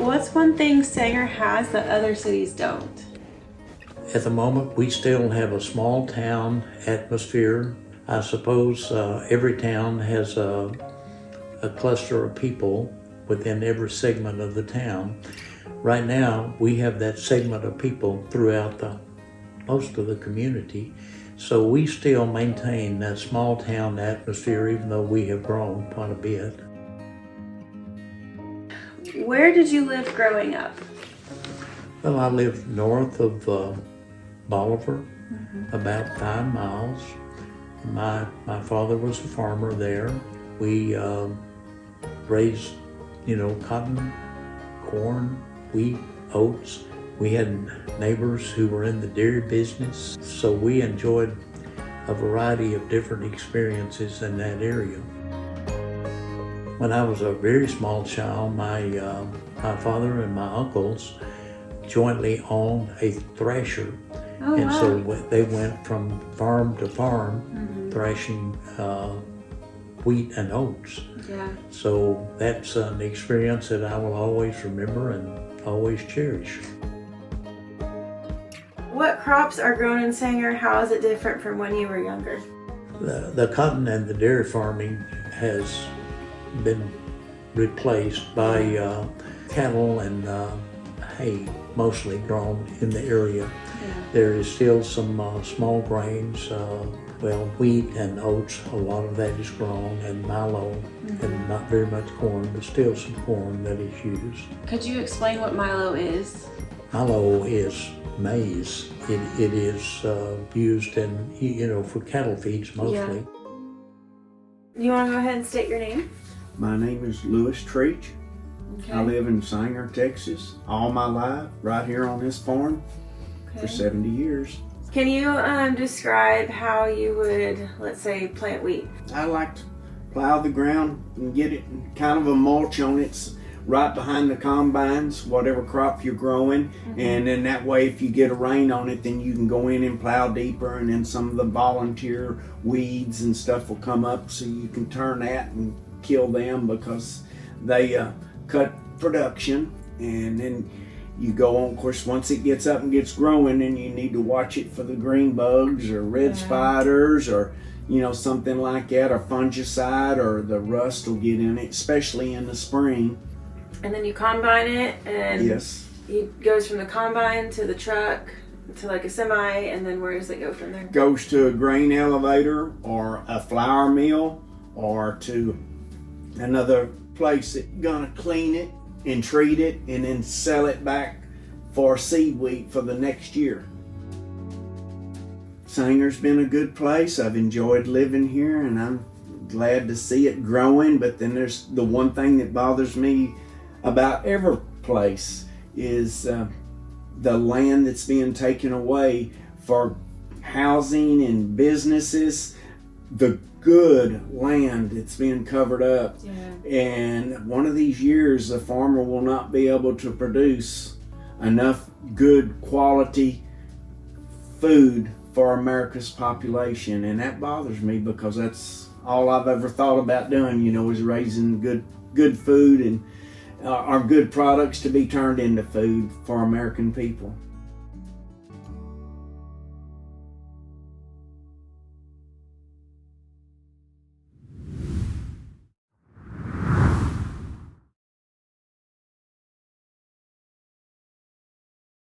What's one thing Sanger has that other cities don't? At the moment, we still have a small town atmosphere. I suppose every town has a cluster of people within every segment of the town. Right now, we have that segment of people throughout most of the community. So we still maintain that small town atmosphere, even though we have grown quite a bit. Where did you live growing up? Well, I lived north of Bolivar, about 5 miles. My father was a farmer there. We raised, cotton, corn, wheat, oats. We had neighbors who were in the dairy business, so we enjoyed a variety of different experiences in that area. When I was a very small child, my father and my uncles jointly owned a thresher. Oh, And wow. so they went from farm to farm threshing wheat and oats. Yeah. So that's an experience that I will always remember and always cherish. What crops are grown in Sanger? How is it different from when you were younger? The cotton and the dairy farming has been replaced by cattle and hay, mostly grown in the area. Yeah. There is still some small grains, wheat and oats, a lot of that is grown, and milo, and not very much corn, but still some corn that is used. Could you explain what Milo is? Milo is maize. It is used in, for cattle feeds mostly. You want to go ahead and state your name? My name is Lewis Treach. Okay. I live in Sanger, Texas, all my life, right here on this farm for 70 years. Can you describe how you would, let's say, plant wheat? I like to plow the ground and get it kind of a mulch on it right behind the combines, whatever crop you're growing. And then that way, if you get a rain on it, then you can go in and plow deeper, and then some of the volunteer weeds and stuff will come up, so you can turn that and kill them because they cut production. And then you go on, of course, once it gets up and gets growing, then you need to watch it for the green bugs or red spiders or something like that, or fungicide, or the rust will get in it, especially in the spring. And then you combine it, and Yes. it goes from the combine to the truck to like a semi, and then where does it go from there? Goes to a grain elevator or a flour mill or to another place that's gonna clean it and treat it and then sell it back for seed wheat for the next year. Sanger's been a good place. I've enjoyed living here, and I'm glad to see it growing. But then there's the one thing that bothers me about every place is the land that's being taken away for housing and businesses. The good land that's being covered up. And one of these years, the farmer will not be able to produce enough good quality food for America's population. And that bothers me because that's all I've ever thought about doing, is raising good food and our good products to be turned into food for American people.